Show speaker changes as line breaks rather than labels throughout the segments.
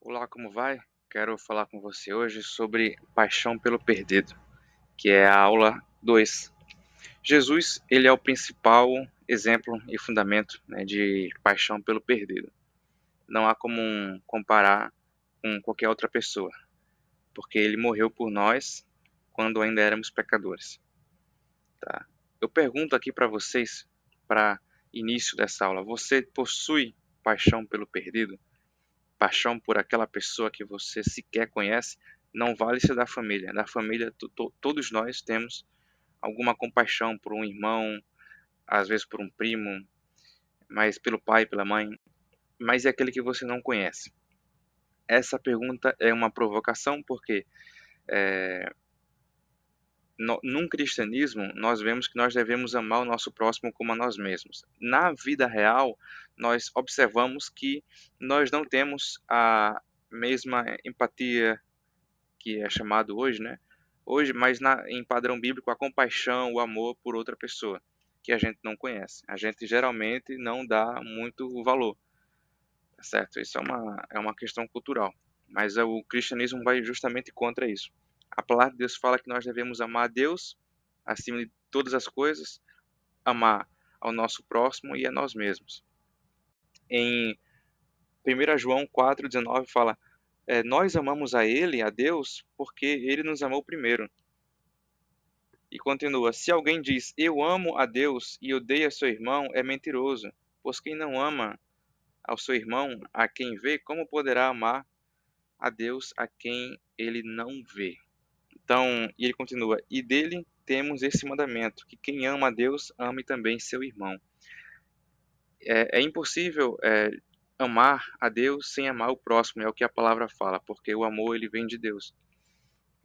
Olá, como vai? Quero falar com você hoje sobre paixão pelo perdido, que é a aula 2. Jesus, ele é o principal exemplo e fundamento, né, de paixão pelo perdido. Não há como comparar com qualquer outra pessoa, porque ele morreu por nós quando ainda éramos pecadores, tá? Eu pergunto aqui para vocês, para início dessa aula, você possui paixão pelo perdido? Paixão por aquela pessoa que você sequer conhece? Não vale ser da família. Na família, todos nós temos alguma compaixão por um irmão, às vezes por um primo, mas pelo pai, pela mãe. Mas é aquele que você não conhece? Essa pergunta é uma provocação porque eh, num cristianismo nós vemos que nós devemos amar o nosso próximo como a nós mesmos. Na vida real, nós observamos que nós não temos a mesma empatia que é chamado hoje, né, hoje, mas em padrão bíblico, a compaixão, o amor por outra pessoa, que a gente não conhece. A gente geralmente não dá muito valor, tá certo? Isso é uma questão cultural, mas o cristianismo vai justamente contra isso. A palavra de Deus fala que nós devemos amar a Deus acima de todas as coisas, amar ao nosso próximo e a nós mesmos. Em 1 João 4,19 fala: nós amamos a Ele, a Deus, porque Ele nos amou primeiro. E continua: se alguém diz, eu amo a Deus e odeia seu irmão, é mentiroso. Pois quem não ama ao seu irmão, a quem vê, como poderá amar a Deus a quem ele não vê? Então, e ele continua: e dele temos esse mandamento, que quem ama a Deus, ame também seu irmão. É impossível amar a Deus sem amar o próximo, é o que a palavra fala, porque o amor ele vem de Deus.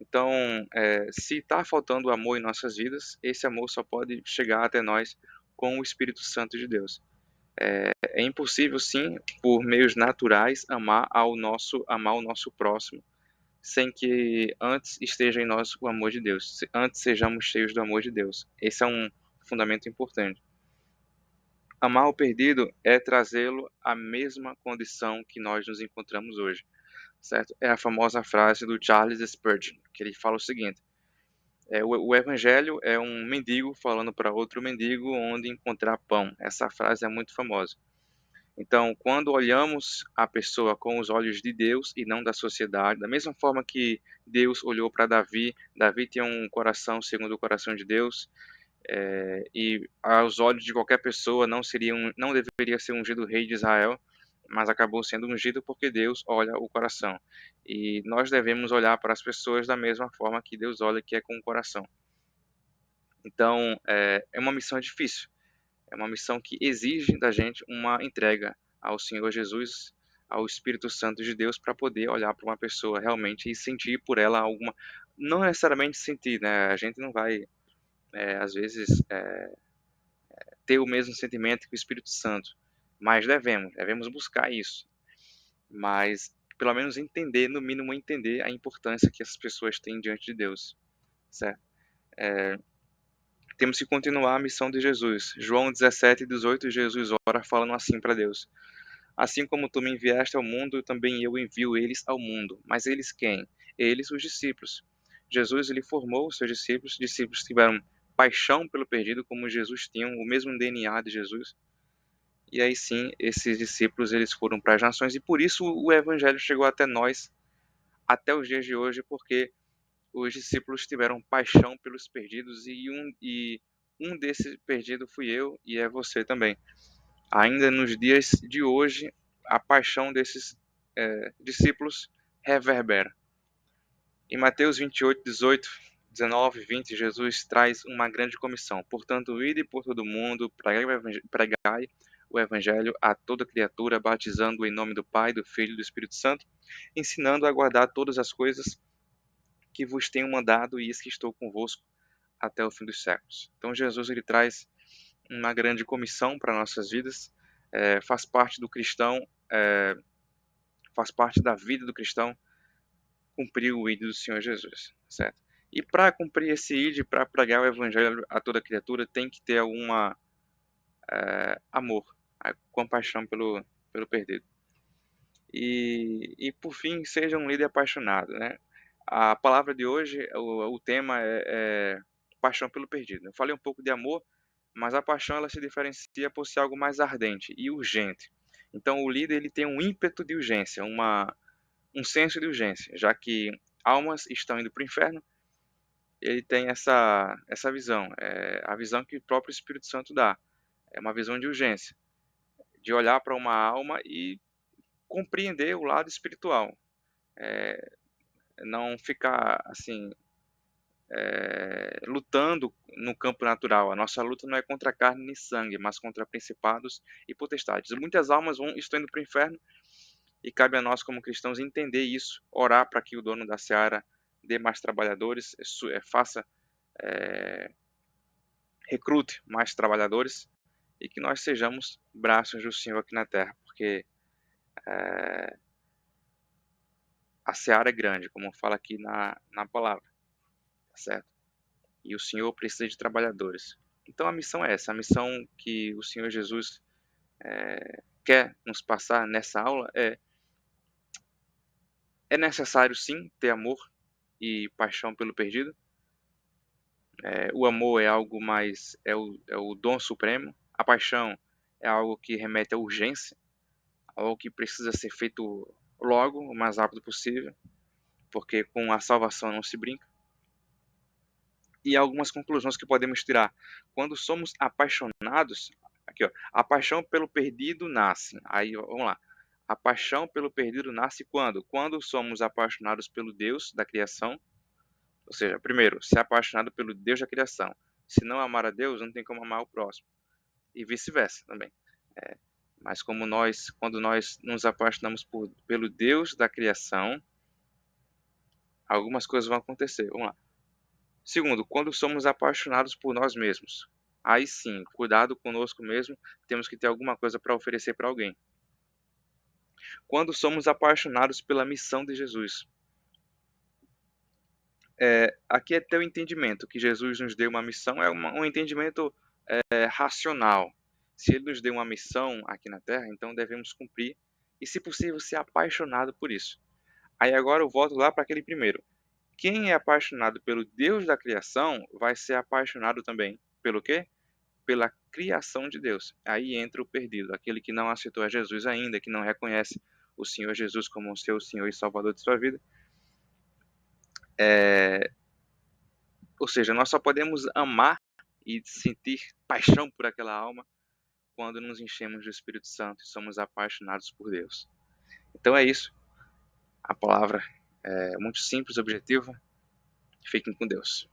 Então, se está faltando amor em nossas vidas, esse amor só pode chegar até nós com o Espírito Santo de Deus. É impossível, sim, por meios naturais, amar o nosso próximo, sem que antes esteja em nós o amor de Deus, antes sejamos cheios do amor de Deus. Esse é um fundamento importante. Amar o perdido é trazê-lo à mesma condição que nós nos encontramos hoje, certo? É a famosa frase do Charles Spurgeon, que ele fala o seguinte: o evangelho é um mendigo falando para outro mendigo onde encontrar pão. Essa frase é muito famosa. Então, quando olhamos a pessoa com os olhos de Deus e não da sociedade, da mesma forma que Deus olhou para Davi, Davi tinha um coração segundo o coração de Deus, e aos olhos de qualquer pessoa não deveria ser ungido rei de Israel, mas acabou sendo ungido porque Deus olha o coração. E nós devemos olhar para as pessoas da mesma forma que Deus olha, que é com o coração. Então, é uma missão difícil, é uma missão que exige da gente uma entrega ao Senhor Jesus, ao Espírito Santo de Deus, para poder olhar para uma pessoa realmente e sentir por ela alguma, não necessariamente sentir, né? A gente não vai, às vezes, ter o mesmo sentimento que o Espírito Santo, mas devemos buscar isso. Mas pelo menos entender, no mínimo entender a importância que essas pessoas têm diante de Deus, certo? Temos que continuar a missão de Jesus. João 17:18, Jesus ora falando assim para Deus: assim como tu me enviaste ao mundo, também eu envio eles ao mundo. Mas eles quem? Eles, os discípulos. Jesus ele formou os seus discípulos tiveram paixão pelo perdido, como Jesus tinha, o mesmo DNA de Jesus. E aí sim, esses discípulos eles foram para as nações e por isso o evangelho chegou até nós, até os dias de hoje, porque os discípulos tiveram paixão pelos perdidos e um desses perdidos fui eu e é você também. Ainda nos dias de hoje, a paixão desses discípulos reverbera. Em Mateus 28:18, 19, 20, Jesus traz uma grande comissão. Portanto, ide por todo mundo, pregai o evangelho a toda criatura, batizando-o em nome do Pai, do Filho e do Espírito Santo, ensinando a guardar todas as coisas que vos tenho mandado, e eis que estou convosco até o fim dos séculos. Então Jesus ele traz uma grande comissão para nossas vidas, faz parte do cristão, faz parte da vida do cristão cumprir o ID do Senhor Jesus, certo? E para cumprir esse ID, para pregar o evangelho a toda criatura, tem que ter alguma amor, compaixão pelo perdido. E por fim, seja um líder apaixonado, né. A palavra de hoje, o tema é paixão pelo perdido. Eu falei um pouco de amor, mas a paixão ela se diferencia por ser algo mais ardente e urgente. Então o líder ele tem um ímpeto de urgência, um senso de urgência, já que almas estão indo para o inferno, ele tem essa visão, a visão que o próprio Espírito Santo dá, é uma visão de urgência, de olhar para uma alma e compreender o lado espiritual, não ficar, assim, lutando no campo natural. A nossa luta não é contra carne nem sangue, mas contra principados e potestades. Muitas almas estão indo para o inferno e cabe a nós, como cristãos, entender isso, orar para que o dono da seara dê mais trabalhadores, faça, eh, recrute mais trabalhadores e que nós sejamos braços do Senhor aqui na terra, porque a seara é grande, como fala aqui na palavra, tá certo? E o Senhor precisa de trabalhadores. Então a missão é essa, a missão que o Senhor Jesus quer nos passar nessa aula é necessário sim ter amor e paixão pelo perdido. O amor é algo mais, é o dom supremo. A paixão é algo que remete à urgência, algo que precisa ser feito logo, o mais rápido possível, porque com a salvação não se brinca. E algumas conclusões que podemos tirar. Quando somos apaixonados, aqui ó, a paixão pelo perdido nasce. Aí ó, vamos lá. A paixão pelo perdido nasce quando? Quando somos apaixonados pelo Deus da criação, ou seja, primeiro, ser apaixonado pelo Deus da criação. Se não amar a Deus, não tem como amar o próximo. E vice-versa também. É, mas quando nós nos apaixonamos pelo Deus da criação, algumas coisas vão acontecer. Vamos lá. Segundo, quando somos apaixonados por nós mesmos. Aí sim, cuidado conosco mesmo, temos que ter alguma coisa para oferecer para alguém. Quando somos apaixonados pela missão de Jesus. Aqui é ter o entendimento que Jesus nos deu uma missão, um entendimento racional. Se ele nos deu uma missão aqui na Terra, então devemos cumprir e, se possível, ser apaixonado por isso. Aí agora eu volto lá para aquele primeiro. Quem é apaixonado pelo Deus da criação vai ser apaixonado também pelo quê? Pela criação de Deus. Aí entra o perdido, aquele que não aceitou a Jesus ainda, que não reconhece o Senhor Jesus como o seu Senhor e Salvador de sua vida. Ou seja, nós só podemos amar e sentir paixão por aquela alma quando nos enchemos do Espírito Santo e somos apaixonados por Deus. Então é isso. A palavra é muito simples, objetiva. Fiquem com Deus.